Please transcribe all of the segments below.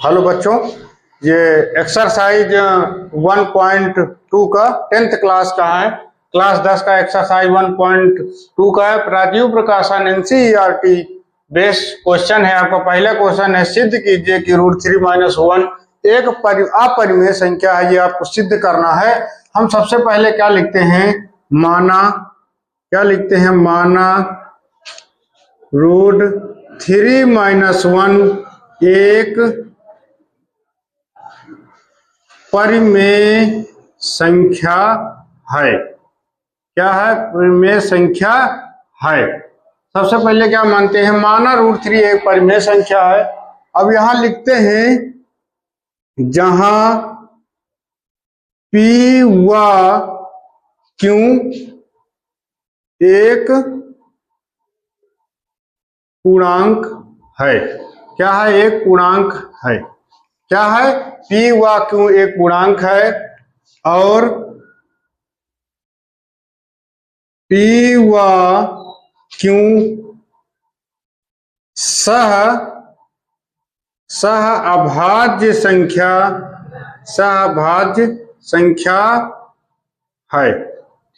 Hello बच्चों, ये exercise 1.2 का 10th क्लास का है। क्लास 10 का एक्सरसाइज 1.2 का है। राजीव प्रकाशन एनसीईआरटी बेस्ड क्वेश्चन है। आपका पहला क्वेश्चन है, सिद्ध कीजिए कि √3 - 1 एक अपरिमेय संख्या है। ये आपको सिद्ध करना है। हम सबसे पहले क्या लिखते हैं, माना √3 - 1 एक परिमेय संख्या है। क्या है? परिमेय संख्या है। सबसे पहले क्या मानते हैं, माना √3 एक परिमेय संख्या है। अब यहां लिखते हैं जहां P व Q एक पूर्णांक है। क्या है? एक पूर्णांक है। क्या है? P व Q एक पूर्णांक है और P व Q सहअभाज्य संख्या है।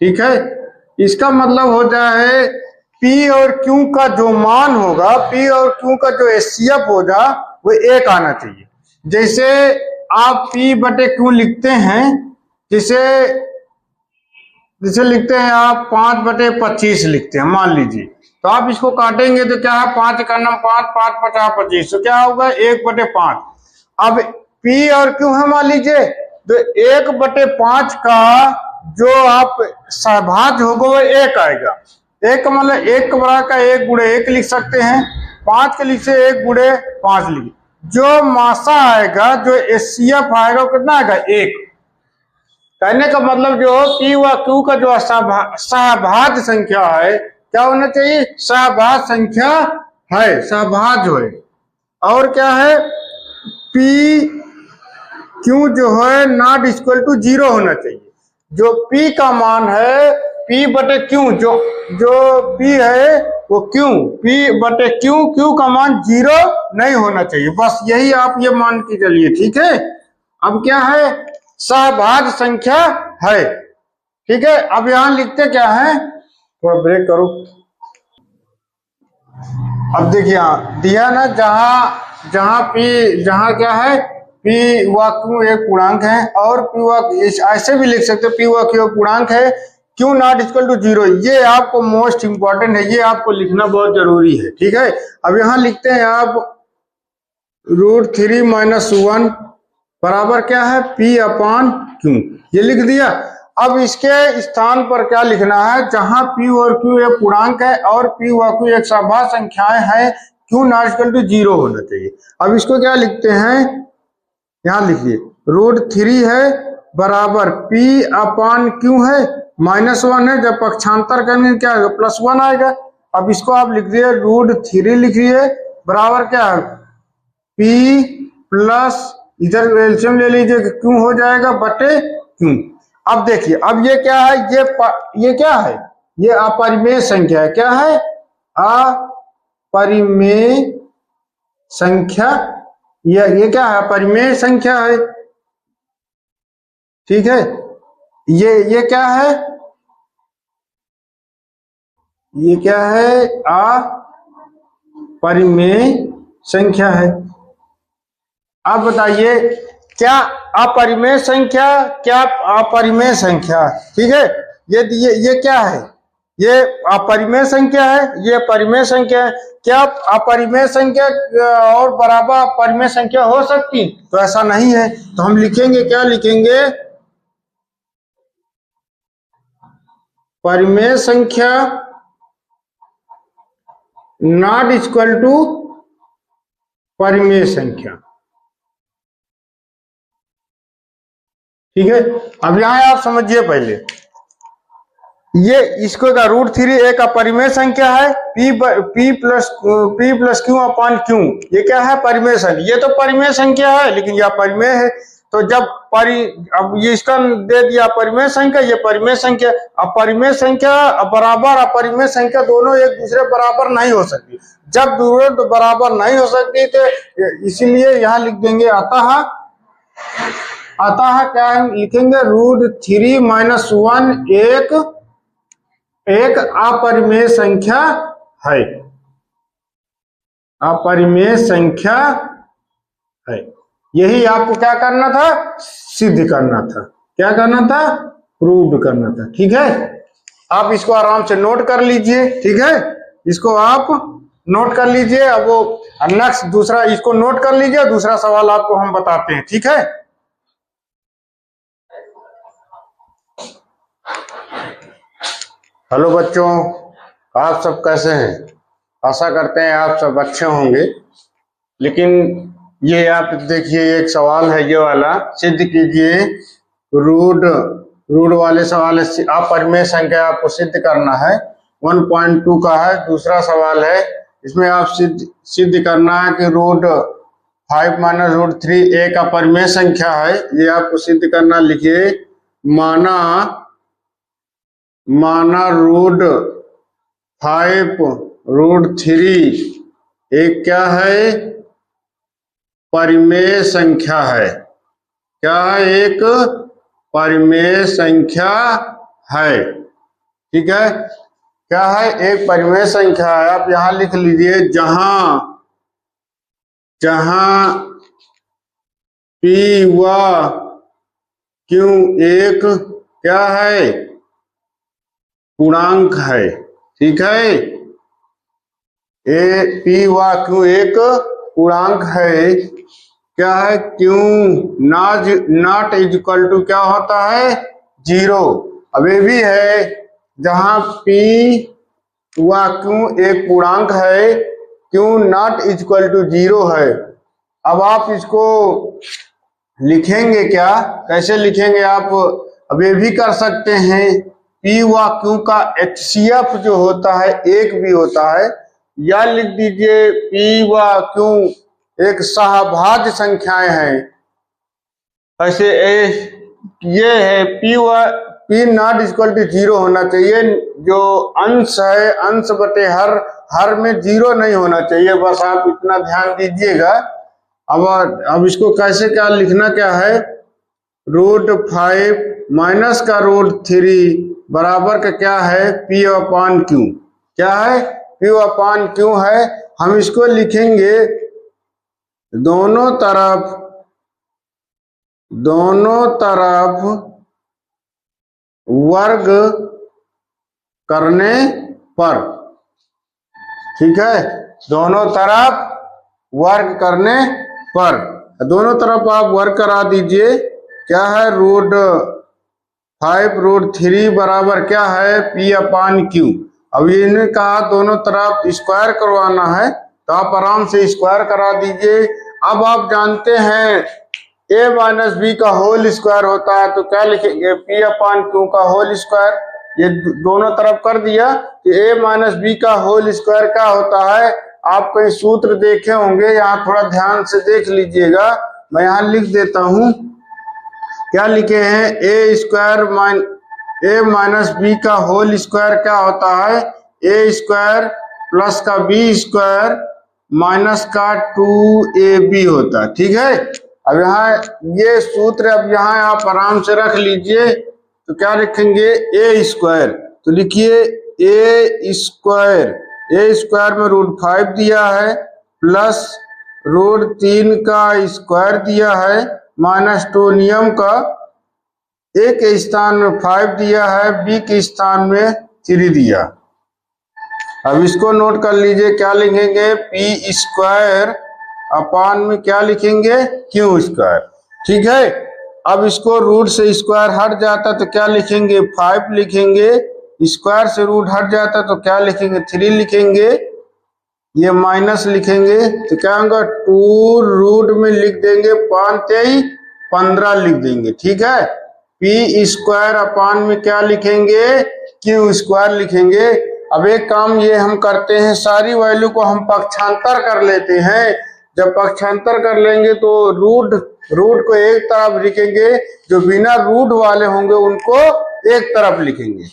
ठीक है, इसका मतलब हो जाए P और Q का जो मान होगा, P और Q का जो HCF होगा वो 1 आना चाहिए। जैसे आप P/Q लिखते हैं, जिसे लिखते हैं आप 5/25 लिखते हैं मान लीजिए, तो आप इसको काटेंगे तो क्या है, 5 का नाम 5, 5 × 50 = 25, तो क्या होगा 1/5। अब P और Q है मान लीजिए, तो 1/5 का जो आप सहभाज्य होगा वो 1 आएगा। 1 का मतलब 1 के बराबर का 1 × 1 लिख सकते हैं, 5 के लिख से 1 × 5 लिख। जो मासा आएगा, जो HCF आएगा वो कितना आएगा, 1। कहने का मतलब जो P व Q का जो सहभाज्य संख्या है, क्या होना चाहिए, सहभाज्य संख्या है, सहभाज्य है। और क्या है, P Q जो है ≠ 0 होना चाहिए। जो P का मान है, P/Q जो P है वो P/Q का मान 0 नहीं होना चाहिए। बस यही आप ये मान के चलिए। ठीक है, अब क्या है, सहभाज्य संख्या है। ठीक है, अब यहां लिखते क्या है, थोड़ा ब्रेक करो। अब देखिए यहां दिया ना, जहां क्या है, P व Q एक पूर्णांक है और P व ऐसे भी लिख सकते, P व Q पूर्णांक है, Q ≠ 0। ये आपको मोस्ट इंपॉर्टेंट है, ये आपको लिखना बहुत जरूरी है। ठीक है, अब यहां लिखते हैं आप √3 - 1 बराबर क्या है, P/Q। ये लिख दिया। अब इसके स्थान पर क्या लिखना है, जहां P और Q एक पूर्णांक है और P व Q एक सहभाज्य संख्याएं हैं, Q ≠ 0 होना चाहिए। अब इसको क्या लिखते हैं, यहां लिखिए √3 है बराबर P/Q है, -1 है, जब पक्षांतर करेंगे क्या आएगा, +1 आएगा। अब इसको आप लिख दिए √3 लिखिए बराबर क्या है, P प्लस इधर एलसीएम ले लीजिए, Q हो जाएगा /Q। अब देखिए, अब ये क्या है, ये क्या है, ये अपरिमेय संख्या है। क्या है, अपरिमेय संख्या। ये क्या है, अपरिमेय संख्या है। ठीक है, ये क्या है, ये क्या है, अपरिमेय संख्या है। अब बताइए, क्या अपरिमेय संख्या, क्या अपरिमेय संख्या। ठीक है, ये क्या है, ये अपरिमेय संख्या है, ये परिमेय संख्या है। क्या अपरिमेय संख्या और बराबर अपरिमेय संख्या हो सकती? तो ऐसा नहीं है। तो हम लिखेंगे, क्या लिखेंगे, परिमेय संख्या ≠ परिमेय संख्या। ठीक है, अब यहां आप समझिए पहले, ये इसको का √3 एक अपरिमेय संख्या है, P + Q/Q। ये क्या है, परिमेय संख्या। ये तो परिमेय संख्या है, लेकिन यह परिमेय है। तो जब अब ये इसका दे दिया परिमेय संख्या, ये परिमेय संख्या। अब परिमेय संख्या बराबर अपरिमेय संख्या दोनों एक दूसरे बराबर नहीं हो सकती। जब दोनों बराबर नहीं हो सकती तो इसीलिए यहाँ लिख देंगे अतः क्या लिखेंगे, √3 - 1 एक अपरिमेय संख्या है, अपरिमेय संख्या है। यही आपको क्या करना था, सिद्ध करना था। क्या करना था, प्रूव करना था। ठीक है, आप इसको आराम से नोट कर लीजिए। ठीक है, इसको आप नोट कर लीजिए। अब वो नेक्स्ट दूसरा इसको नोट कर लीजिए, दूसरा सवाल आपको हम बताते हैं। ठीक है, हेलो बच्चों, आप सब कैसे हैं? आशा करते हैं आप सब अच्छे होंगे। लेकिन ये आप देखिए, एक सवाल है ये वाला, सिद्ध कीजिए रूट वाले सवाल है, अपरिमेय संख्या आपको सिद्ध करना है। 1.2 का है। दूसरा सवाल है, इसमें आप सिद्ध करना है कि √5 - √3 एक अपरिमेय संख्या है। ये आपको सिद्ध करना। लिखिए, माना √5 √3 एक क्या है, परिमेय संख्या है। क्या है, एक परिमेय संख्या है। ठीक है, क्या है, एक परिमेय संख्या है। आप यहां लिख लीजिए, जहां P व Q एक क्या है, पूर्णांक है। ठीक है, P व Q एक पूर्णांक है। क्या है, Q नॉट इक्वल टू क्या होता है, 0। अब ये भी है, जहां P व Q एक पूर्णांक है, Q नॉट इक्वल टू 0 है। अब आप इसको लिखेंगे क्या, कैसे लिखेंगे आप? अब ये भी कर सकते हैं, P व Q का HCF जो होता है एक भी होता है, या लिख दीजिए P व Q एक सहभाज्य संख्याएं हैं। ऐसे ये है, P नॉट इक्वल टू 0 होना चाहिए। जो अंश है, अंश बटे हर में 0 नहीं होना चाहिए। बस आप इतना ध्यान दीजिएगा। अब इसको कैसे क्या लिखना क्या है, √5 माइनस का √3 बराबर का क्या है, P/Q। क्या है, P/Q है। हम इसको लिखेंगे दोनों तरफ वर्ग करने पर। ठीक है, दोनों तरफ वर्ग करने पर, दोनों तरफ आप वर्ग करा दीजिए। क्या है, √5 √3 बराबर क्या है, P/Q। अब इन्हें कहा दोनों तरफ स्क्वायर करवाना है, तो आप आराम से स्क्वायर करा दीजिए। अब आप जानते हैं a - b का होल स्क्वायर होता है, तो क्या लिखेंगे, P/Q का होल स्क्वायर। ये दोनों तरफ कर दिया, तो a - b का होल स्क्वायर क्या होता है। आप कई सूत्र देखे होंगे, यहाँ थोड़ा ध्यान से देख लीजिएगा। मैं यहाँ लिख देता हूँ, क्या लिखे हैं, a - b का होल स्क्वायर क्या होता है, a² प्लस का b² माइनस का 2ab होता है। ठीक है, अब यहाँ ये सूत्र अब यहाँ आप आराम से रख लीजिए। तो क्या लिखेंगे, a²। तो लिखिए a² में √5 दिया है, प्लस √3 का स्क्वायर दिया है, माइनस 2 नियम का, a के स्थान में 5 दिया है, b के स्थान में 3 दिया। अब इसको नोट कर लीजिए, क्या लिखेंगे, P² अपान में क्या लिखेंगे, Q²। ठीक है, अब इसको रूट से स्क्वायर हट जाता तो क्या लिखेंगे, 5 लिखेंगे। स्क्वायर से रूट हट जाता तो क्या लिखेंगे, 3 लिखेंगे। ये माइनस लिखेंगे तो क्या होगा, 2 रूट में लिख देंगे 5 23 15 लिख देंगे। ठीक है, P² अपान में क्या लिखेंगे, Q² लिखेंगे। अब एक काम ये हम करते हैं, सारी वैल्यू को हम पक्षांतर कर लेते हैं। जब पक्षांतर कर लेंगे तो रूट रूट को एक तरफ लिखेंगे, जो बिना रूट वाले होंगे उनको एक तरफ लिखेंगे।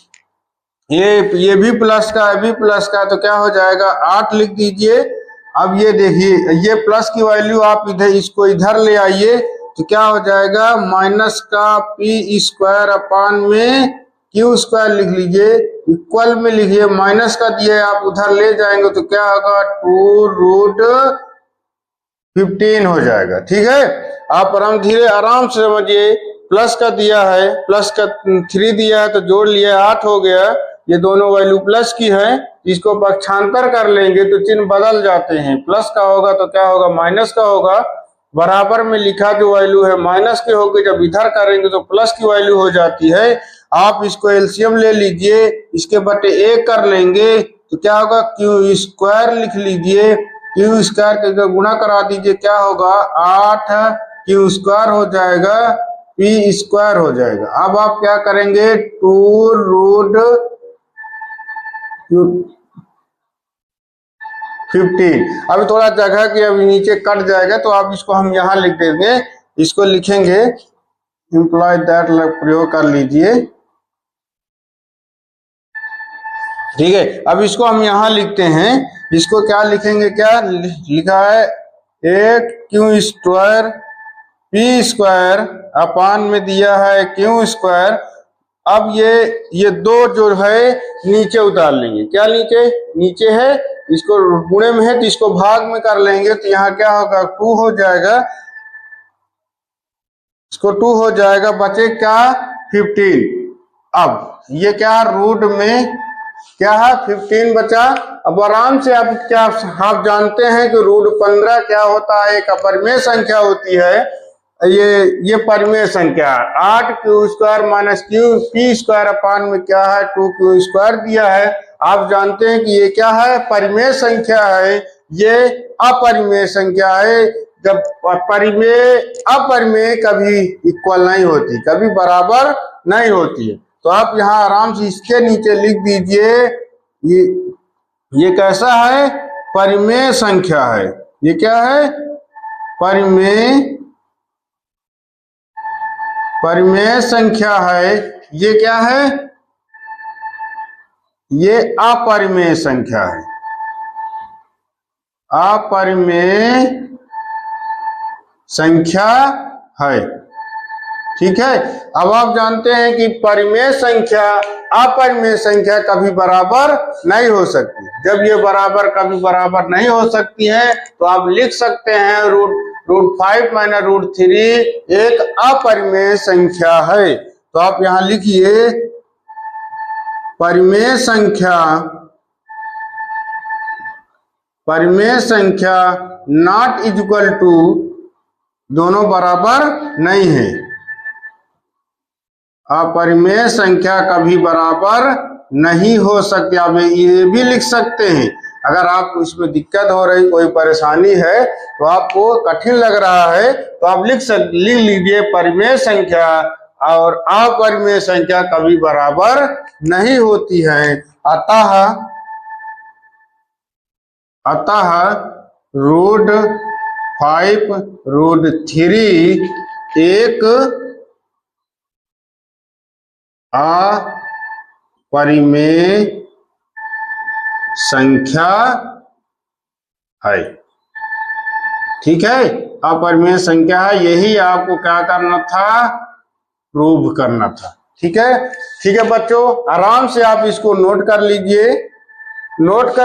ये भी प्लस का है, भी प्लस का, तो क्या हो जाएगा 8 लिख दीजिए। अब ये देखिए, ये प्लस की वैल्यू आप इधर इसको इधर ले आइए तो क्या हो जाएगा, माइनस का पी स्क्वायर अपान में क्यू स्क्वायर लिख लीजिए, इक्वल में लिखिए, माइनस का दिए आप उधर ले जाएंगे तो क्या होगा 2√15 हो जाएगा। ठीक है, आप आराम से समझिए। प्लस का दिया है, प्लस का 3 दिया है तो जोड़ लिया 8 हो गया। ये दोनों वैल्यू प्लस की है, इसको पक्षांतर कर लेंगे तो चिन्ह बदल जाते हैं। प्लस का होगा तो क्या होगा माइनस का होगा, बराबर में लिखा जो वैल्यू है माइनस के होगी, जब इधर करेंगे तो प्लस की वैल्यू हो जाती है। आप इसको एलसीएम ले लीजिए, इसके बटे 1 कर लेंगे तो क्या होगा क्यू स्क्वायर लिख लीजिए, क्यू स्क्वायर के गुणा करा दीजिए, क्या होगा 8 क्यू स्क्वायर हो जाएगा, पी स्क्वायर हो जाएगा। अब आप क्या करेंगे 2√15। अभी थोड़ा जगह की अभी नीचे कट जाएगा तो आप इसको हम यहाँ लिख देंगे, इसको लिखेंगे इम्प्लॉय दैट प्रयोग कर लीजिए। ठीक है, अब इसको हम यहाँ लिखते हैं, इसको क्या लिखेंगे, क्या लिखा है 1 Q square P square upon में दिया है क्यू स्क्वायर। अब ये 2 जो है नीचे उतार लेंगे, क्या नीचे है, इसको गुणे में है तो इसको भाग में कर लेंगे तो यहाँ क्या होगा 2 हो जाएगा, इसको 2 हो जाएगा, बचे क्या 15। अब ये क्या रूट में क्या है 15 बचा। अब आराम से आप जानते हैं कि रूट 15 क्या होता है, एक अपरिमेय संख्या होती है। ये परिमेय संख्या 8 Q square minus Q P square upon में क्या है 2 क्यू स्क्वायर दिया है। आप जानते हैं कि ये क्या है परिमेय संख्या है, ये अपरिमेय संख्या है। जब अपरिमेय कभी इक्वल नहीं होती, कभी बराबर नहीं होती है। तो आप यहाँ आराम से इसके नीचे लिख दीजिए, ये कैसा है परिमेय संख्या है, ये क्या है परिमेय संख्या है। ये क्या है, ये अपरिमेय संख्या है, अपरिमेय संख्या है। ठीक है, अब आप जानते हैं कि परिमेय संख्या अपरिमेय संख्या कभी बराबर नहीं हो सकती। जब ये कभी बराबर नहीं हो सकती है तो आप लिख सकते हैं √5 माइनस √3 एक अपरिमेय संख्या है। तो आप यहां लिखिए परिमेय संख्या नॉट इक्वल टू, दोनों बराबर नहीं है, अपरिमेय संख्या कभी बराबर नहीं हो सकती। आप ये भी लिख सकते हैं, अगर आपको इसमें दिक्कत हो रही, कोई परेशानी है तो आपको कठिन लग रहा है तो आप लिख लीजिए परिमेय संख्या और अपरिमेय संख्या कभी बराबर नहीं होती है। अतः √5 √3 एक अपरिमेय संख्या है। ठीक है, अपरिमेय संख्या है, यही आपको क्या करना था, प्रूव करना था। ठीक है बच्चों, आराम से आप इसको नोट कर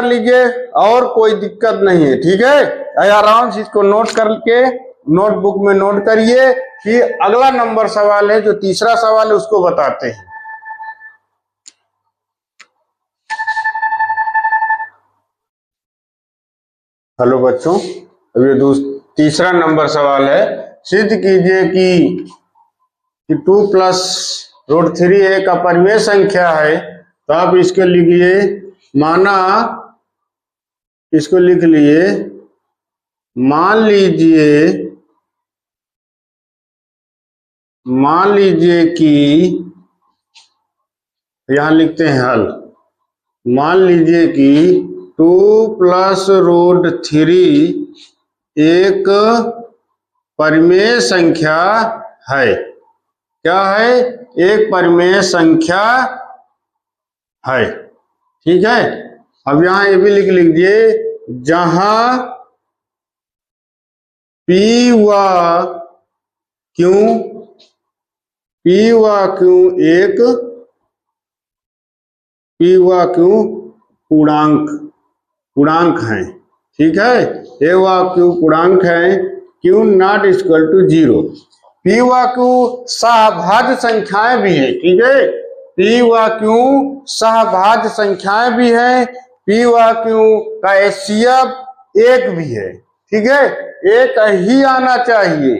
लीजिए और कोई दिक्कत नहीं है। ठीक है, आराम से इसको नोट करके नोटबुक में नोट करिए। फिर अगला नंबर सवाल है, जो तीसरा सवाल है उसको बताते हैं। हेलो बच्चों, अब ये तीसरा नंबर सवाल है, सिद्ध कीजिए कि 2 + √3 एक अपरिमेय संख्या है। तो आप इसके लिखिए, माना इसको लिख लिए, मान लीजिए कि यहां लिखते हैं हल, मान लीजिए कि 2 + √3 एक परिमेय संख्या है। क्या है? एक परिमेय संख्या है। ठीक है। अब यहां ये भी लिख लीजिए, जहां P व Q पूर्णांक हैं। ठीक है। ए व Q पूर्णांक है। Q not equal to 0। P व Q सहभाज्य संख्याएं भी है। ठीक है। P व Q सहभाज्य संख्याएं भी है। P व Q का HCF एक भी है। ठीक है। एक ही आना चाहिए।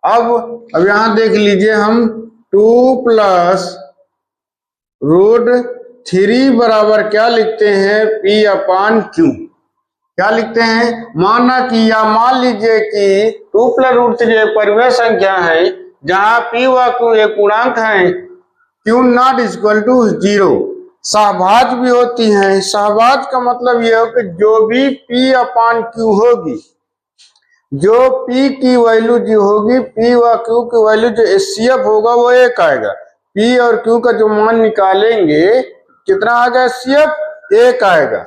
अब यहां देख लीजिए, हम 2 प्लस रूट 3 बराबर क्या लिखते हैं? P अपान Q। क्या लिखते हैं? माना कि, या मान लीजिए कि 2 प्लस रूट 3 एक परिमेय संख्या है, जहां P व Q एक पूर्णांक है। Q not equal to 0। सहभाज्य भी होती हैं। सहभाज्य का मतलब यह हो कि जो भी P अपान Q होगी, जो P की वैल्यू जो होगी, P व Q की वैल्यू जो HCF होगा वो एक आएगा। P और Q का जो मान निकालेंगे, कितना आएगा? HCF एक आएगा।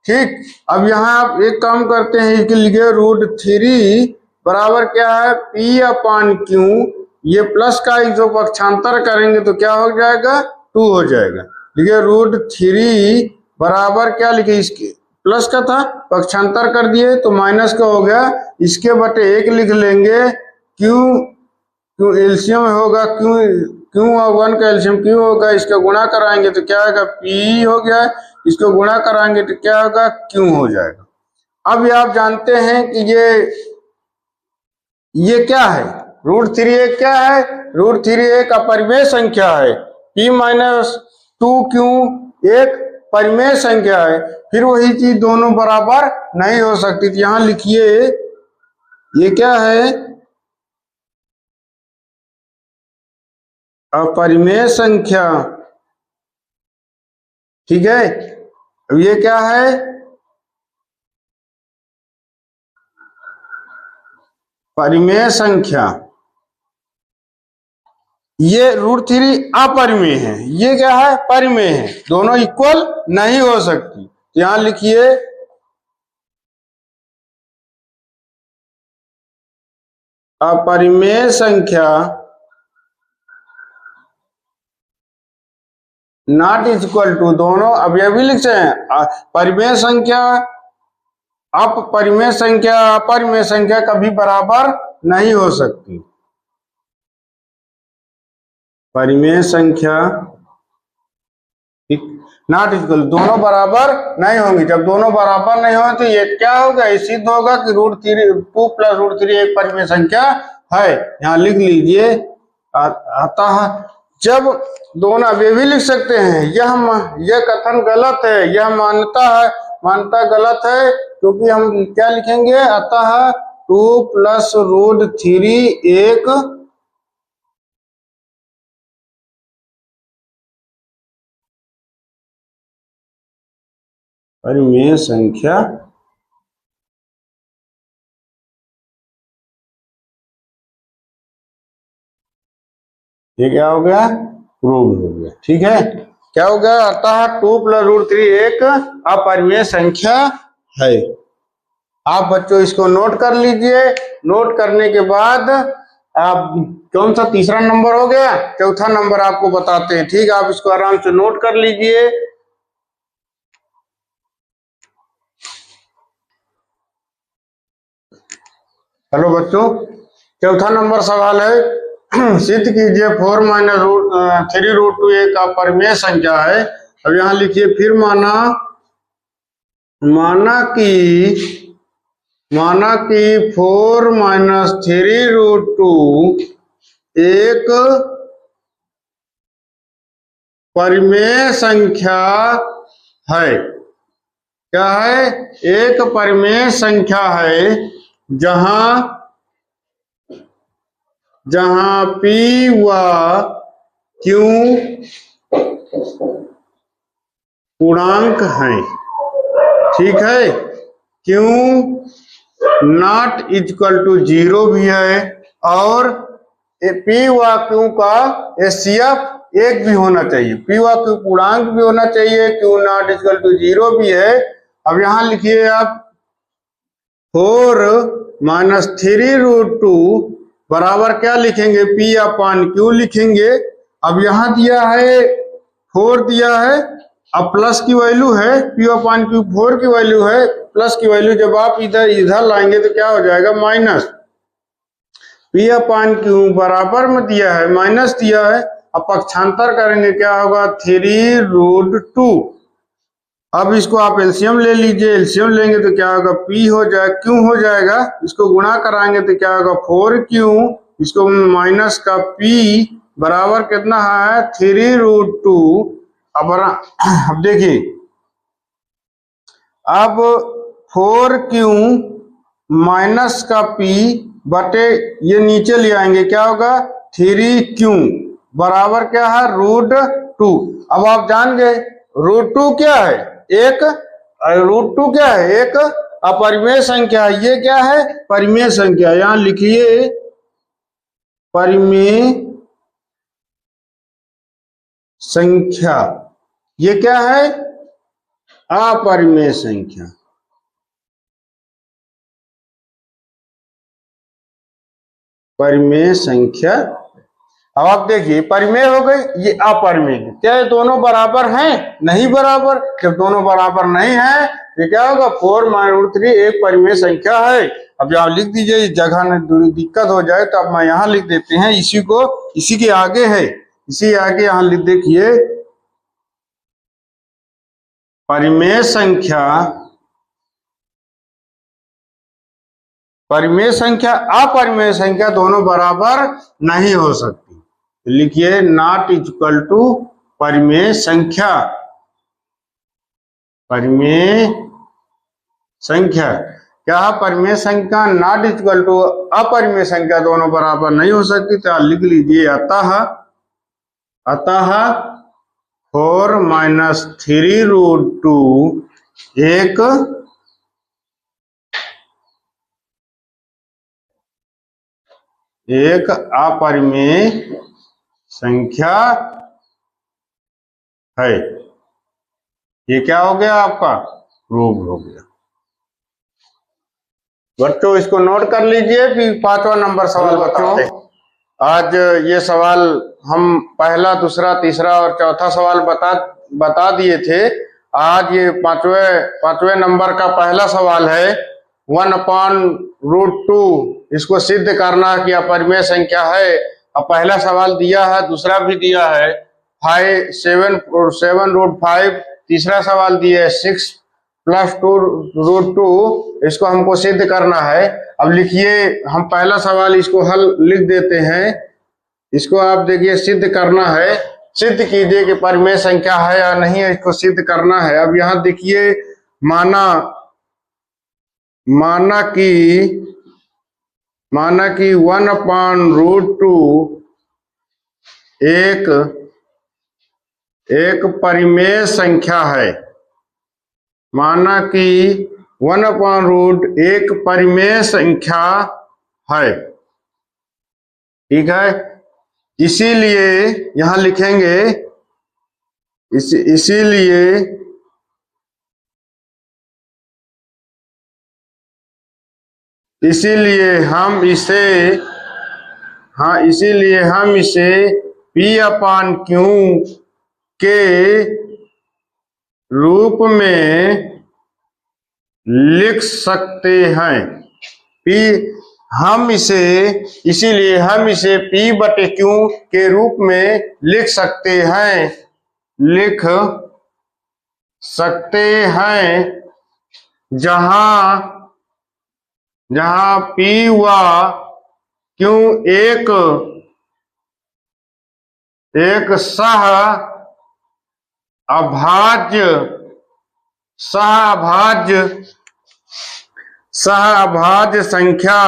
ठीक। अब यहाँ आप एक काम करते हैं, इसके लिए रूट 3 बराबर क्या है? P अपान Q। ये प्लस का जो पक्षांतर करेंगे तो क्या हो जाएगा? 2 हो जाएगा। देखिए, रूट 3 बराबर क्या लिखे? इसके प्लस का था, पक्षांतर कर दिए तो माइनस का हो गया। इसके बटे 1 लिख लेंगे। क्यू एलसीएम होगा, क्यू और 1 का एलसीएम क्यू होगा। इसका गुणा कराएंगे तो क्या होगा? P हो गया। इसको गुणा कराएंगे तो क्या होगा? क्यू हो जाएगा। अब ये आप जानते हैं कि ये क्या है? रूट 3 एक क्या है? रूट 3 एक अपरिमेय संख्या है। P माइनस 2Q एक परिमेय संख्या है। फिर वही चीज दोनों बराबर नहीं हो सकती। तो यहां लिखिए, ये क्या है? अपरिमेय संख्या। ठीक है। अब ये क्या है? परिमेय संख्या। ये रूट 3 अपरिमेय है, ये क्या है? परिमेय है। दोनों इक्वल नहीं हो सकती। तो यहां लिखिए, अपरिमेय संख्या नॉट इक्वल टू, दोनों अब ये भी लिखते हैं, परिमेय संख्या अपरिमेय संख्या कभी बराबर नहीं हो सकती। परिमेय संख्या नॉट इक्वल, दोनों बराबर नहीं होंगी। जब दोनों बराबर नहीं होंगे तो ये क्या होगा? ये सिद्ध होगा कि रूट 2 प्लस रूट 3 एक परिमेय संख्या है। यहां लिख लीजिए, अतः जब दोनों, अब ये भी लिख सकते हैं, यह कथन गलत है, यह मान्यता गलत है, क्योंकि हम क्या लिखेंगे? अतः 2 प्लस रूट 3 एक परिमेय संख्या ये क्या हो गया? प्रूव हो गया। ठीक है। क्या हो गया? अतः 2 प्लस रूट 3 एक अपरिमेय संख्या है। आप बच्चों इसको नोट कर लीजिए। नोट करने के बाद आप कौन सा तीसरा नंबर हो गया? चौथा नंबर आपको बताते हैं। ठीक, आप इसको आराम से नोट कर लीजिए। हेलो बच्चों, चौथा नंबर सवाल है, सिद्ध कीजिए 4 माइनस रूट 3 रूट 2 एक अपरिमेय संख्या है। अब यहां लिखिए, फिर माना कि 4 माइनस 3 रूट 2 एक परिमेय संख्या है। क्या है? एक परिमेय संख्या है, जहां P व Q पूर्णांक हैं। ठीक है। Q नॉट इक्वल टू 0 भी है। और पी व क्यू का एचसीएफ एक भी होना चाहिए, पी व क्यू पूर्णांक भी होना चाहिए, क्यू नॉट इक्वल टू 0 भी है। अब यहां लिखिए आप 4 माइनस 3√2 बराबर क्या लिखेंगे, पी अपॉन क्यू लिखेंगे। अब यहां दिया है 4 दिया है, अब प्लस की वैल्यू है, पी अपॉन क्यू 4 की वैल्यू है, प्लस की वैल्यू जब आप इधर लाएंगे तो क्या हो जाएगा, माइनस। पी अपॉन क्यू बराबर में दिया है, माइनस दिया है। अब पक्षांतर करेंगे क्या होगा, 3√2। अब इसको आप एलसीएम ले लीजिए, एलसीएम लेंगे तो क्या होगा, पी हो जाए क्यू हो जाएगा, इसको गुणा कराएंगे तो क्या होगा 4q, इसको माइनस का p बराबर कितना है 3√2। अब देखिए, अब 4q माइनस का p बटे ये नीचे ले आएंगे, क्या होगा 3q बराबर क्या है √2। अब आप जान गए √2 क्या है, एक √2 क्या है, एक अपरिमेय संख्या। ये क्या है, परिमेय संख्या। यहां लिखिए परिमेय संख्या। ये क्या है, अपरिमेय संख्या। परिमेय संख्या। अब आप देखिए परिमेय हो गई, ये अपरिमेय। क्या ये दोनों बराबर हैं, नहीं बराबर। जब दोनों बराबर नहीं है तो क्या होगा 4-3 एक परिमेय संख्या है। अब यहां लिख दीजिए, जगह में दिक्कत हो जाए तो अब मैं यहां लिख देते हैं, इसी को इसी के आगे है, इसी आगे यहां लिख देखिए परिमेय संख्या। परिमेय संख्या अपरिमेय संख्या दोनों बराबर नहीं हो सकती। लिखिए नॉट इक्वल टू परिमेय संख्या। परिमेय संख्या क्या है, परिमेय संख्या नॉट इक्वल टू अपरिमेय संख्या दोनों बराबर नहीं हो सकती। तो लिख लीजिए अतः 4 माइनस 3√2 एक अपरिमेय संख्या है। ये क्या हो गया, आपका प्रूव हो गया। बच्चों इसको नोट कर लीजिए, फिर 5वां नंबर सवाल बताते हैं। आज ये सवाल हम पहला, दूसरा, तीसरा और चौथा सवाल बता दिए थे। आज ये पांचवें नंबर का पहला सवाल है 1/√2। इसको सिद्ध करना कि अपरिमेय संख्या है। अब पहला सवाल दिया है, दूसरा भी दिया है 7√5, तीसरा सवाल दिया है 6 + 2√2। इसको हमको सिद्ध करना है। अब लिखिए, हम पहला सवाल इसको हल लिख देते हैं। इसको आप देखिए सिद्ध करना है, सिद्ध कीजिए कि परिमेय संख्या है या नहीं है, इसको सिद्ध करना है। अब यहां देखिए, माना कि 1/√2 एक परिमेय संख्या है। माना कि 1/√2 एक परिमेय संख्या है, ठीक है। इसीलिए यहां लिखेंगे, इसीलिए हम इसे P/Q के रूप में लिख सकते हैं। इसीलिए हम इसे P/Q के रूप में लिख सकते हैं, जहां P व Q एक सहअभाज्य संख्या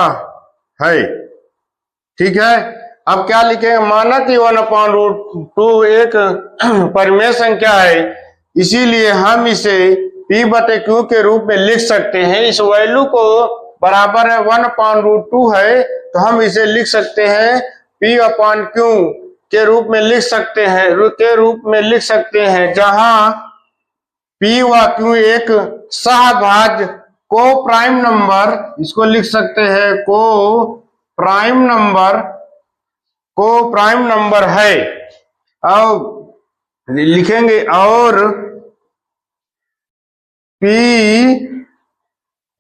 है, ठीक है। अब क्या लिखेंगे, माना कि 1/√2 एक परिमेय संख्या है, इसीलिए हम इसे P/Q के रूप में लिख सकते हैं। इस वैल्यू को बराबर है 1/√2 है, तो हम इसे लिख सकते हैं P/Q के रूप में लिख सकते हैं, जहां P व Q एक सहभाज्य को प्राइम नंबर, इसको लिख सकते हैं को प्राइम नंबर है। और लिखेंगे और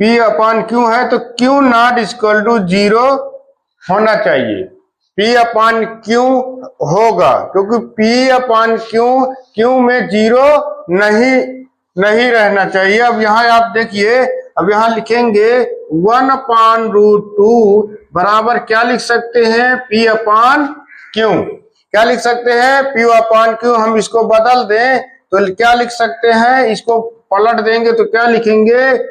P/Q है तो Q≠0 होना चाहिए। P/Q होगा, क्योंकि P/Q में 0 नहीं रहना चाहिए। अब यहाँ आप देखिए, अब यहाँ लिखेंगे 1/√2 बराबर क्या लिख सकते हैं P/Q। क्या लिख सकते हैं P/Q। हम इसको बदल दें तो क्या लिख सकते हैं, इसको पलट देंगे तो क्या लिखेंगे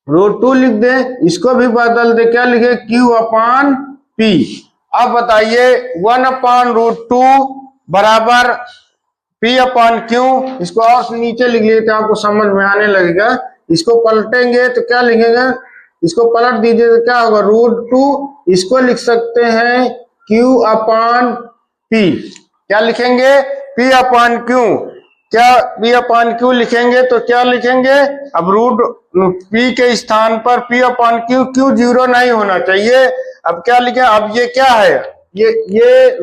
√2 लिख दें, इसको भी बदल दे क्या लिखे Q/P। अब बताइए 1/√2 बराबर P/Q, इसको और नीचे लिख लिए तो आपको समझ में आने लगेगा। इसको पलटेंगे तो क्या लिखेंगे, इसको पलट दीजिए तो क्या होगा √2, इसको लिख सकते हैं Q/P। क्या लिखेंगे P/Q। क्या P/Q लिखेंगे तो क्या लिखेंगे, अब P के स्थान पर P/Q, Q 0 नहीं होना चाहिए। अब क्या लिखे, अब ये क्या है, ये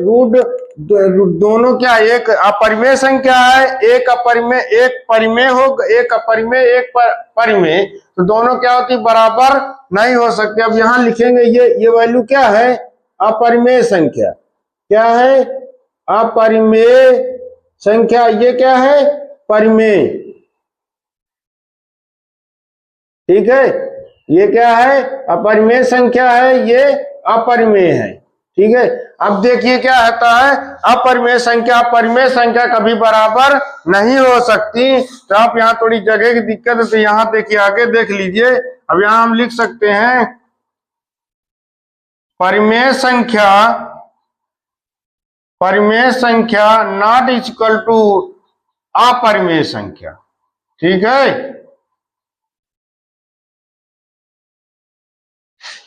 दोनों क्या, एक अपरिमेय संख्या है, एक परिमेय होगा, एक अपरिमेय एक परिमेय, तो दोनों क्या होती बराबर नहीं हो सकते। अब यहाँ लिखेंगे ये वैल्यू क्या है, अपरिमेय संख्या। क्या है, अपरिमेय संख्या। ये क्या है, परिमेय। ठीक है, ये क्या है, अपरिमेय संख्या है, ये अपरिमेय है। ठीक है, अब देखिए क्या होता है, अपरिमेय संख्या कभी बराबर नहीं हो सकती। तो आप यहाँ थोड़ी जगह की दिक्कत है, तो यहाँ देखिए आगे देख लीजिए। अब यहाँ हम लिख सकते हैं परिमेय संख्या नॉट इक्वल टू अपरिमेय संख्या। ठीक है,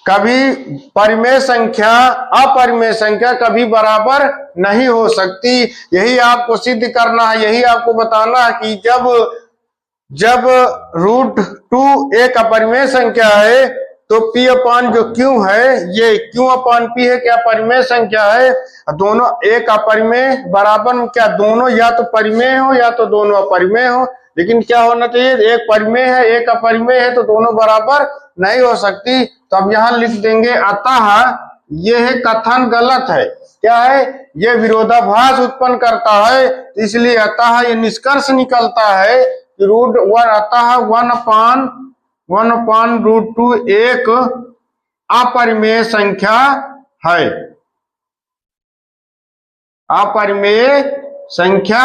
कभी परिमेय संख्या अपरिमेय संख्या कभी बराबर नहीं हो सकती। यही आपको सिद्ध करना है, यही आपको बताना है कि जब √2 एक अपरिमेय संख्या है तो P/Q है, ये Q/P है, क्या परिमेय संख्या है। दोनों एक अपरिमेय बराबर में क्या, दोनों या तो परिमेय हो या तो दोनों अपरिमेय हो, लेकिन क्या होना चाहिए, एक परिमेय है एक अपरिमेय है, तो दोनों बराबर नहीं हो सकती। तो अब यहाँ लिख देंगे अतः ये है कथन गलत है। क्या है, ये विरोधाभास उत्पन्न करता है, इसलिए अतः ये निष्कर्ष निकलता है कि अतः 1/√2 एक अपरिमेय संख्या है, अपरिमेय संख्या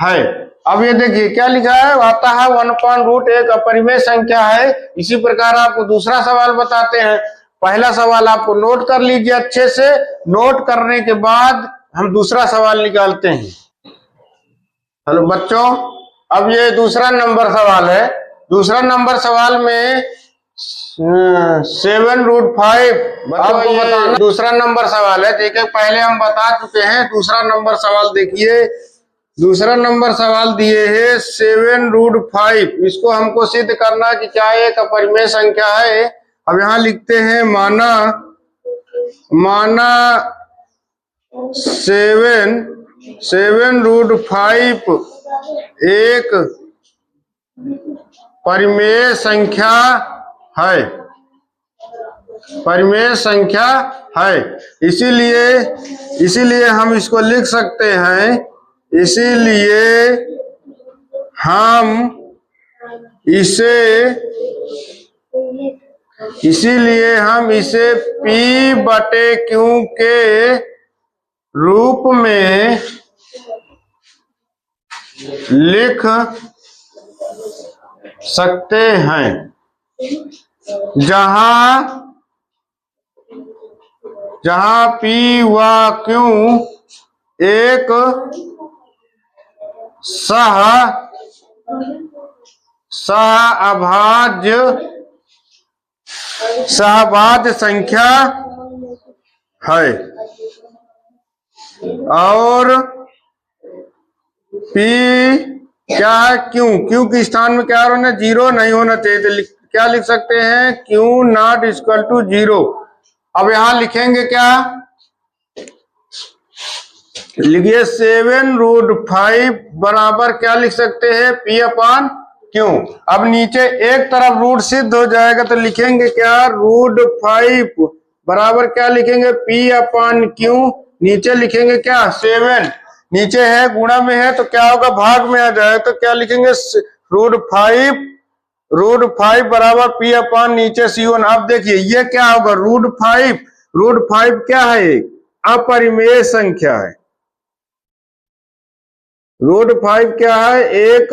है। अब ये देखिए क्या लिखा है, अतः 1/√2 एक अपरिमेय संख्या है। इसी प्रकार आपको दूसरा सवाल बताते हैं। पहला सवाल आपको नोट कर लीजिए अच्छे से, नोट करने के बाद हम दूसरा सवाल निकालते हैं। हेलो बच्चों, अब ये दूसरा नंबर सवाल है। दूसरा नंबर सवाल में 7√5 आपको बताना। दूसरा नंबर सवाल है, देखिए पहले हम बता चुके हैं। दूसरा नंबर सवाल देखिए, दूसरा नंबर सवाल दिए है 7√5। इसको हमको सिद्ध करना है कि क्या एक अपरिमेय संख्या है। अब यहाँ लिखते हैं माना 7√5 एक परिमेय संख्या है, परिमेय संख्या है। इसीलिए हम इसको लिख सकते हैं, इसीलिए हम इसे P/Q के रूप में लिख सकते हैं, जहां P व Q एक सहभाज्य संख्या है और P क्या है, क्यू के स्थान में क्या होना, जीरो नहीं होना चाहिए। तो क्या लिख सकते हैं, Q not equal to zero. अब यहां लिखेंगे क्या, लिखिए 7√5 बराबर क्या लिख सकते हैं, P अपॉन क्यू। अब नीचे एक तरफ रूट सिद्ध हो जाएगा तो लिखेंगे क्या, √5 बराबर क्या लिखेंगे, P अपॉन क्यू। नीचे लिखेंगे क्या, 7 नीचे है गुणा में है तो क्या होगा, भाग में आ जाए तो क्या लिखेंगे, √5 बराबर P अपॉन नीचे C1। अब देखिए ये क्या होगा, √5 क्या है, अपरिमेय संख्या है। √5 क्या है, एक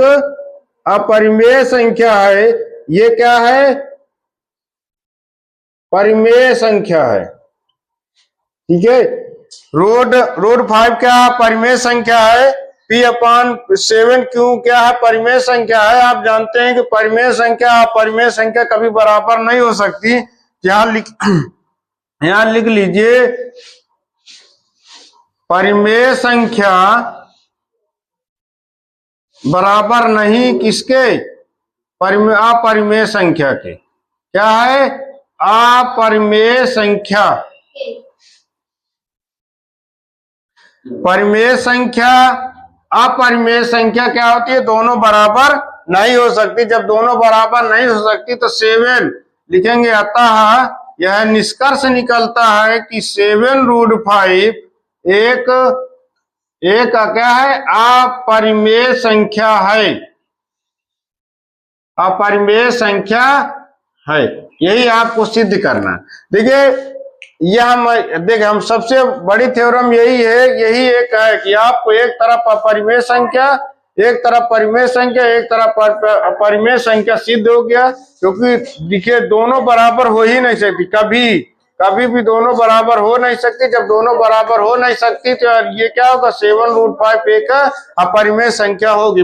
अपरिमेय संख्या है। ये क्या है, परिमेय संख्या है, ठीक है। √5 क्या है, परिमेय संख्या है। P अपॉन 7 क्यों क्या है, परिमेय संख्या है। आप जानते हैं कि परिमेय संख्या अपरिमेय संख्या कभी बराबर नहीं हो सकती। यहां लिख लीजिए, परिमेय संख्या बराबर नहीं किसके, अपरिमेय संख्या के। क्या है, अपरिमेय संख्या। परिमेय संख्या, अपरिमेय संख्या क्या होती है, दोनों बराबर नहीं हो सकती। जब दोनों बराबर नहीं हो सकती तो 7 लिखेंगे। अतः यह निष्कर्ष निकलता है कि 7√5 एक क्या है, अपरिमेय संख्या है, अपरिमेय संख्या है। यही आपको सिद्ध करना। देखिए यह हम सबसे बड़ी थ्योरम यही एक है कि आपको एक तरफ अपरिमेय संख्या, एक तरफ परिमेय संख्या, एक तरफ अपरिमेय संख्या सिद्ध हो गया। क्योंकि देखिए दोनों बराबर हो ही नहीं सकती, कभी भी दोनों बराबर हो नहीं सकती। जब दोनों बराबर हो नहीं सकती तो ये क्या होगा, 7√5 एक अपरिमेय संख्या होगी।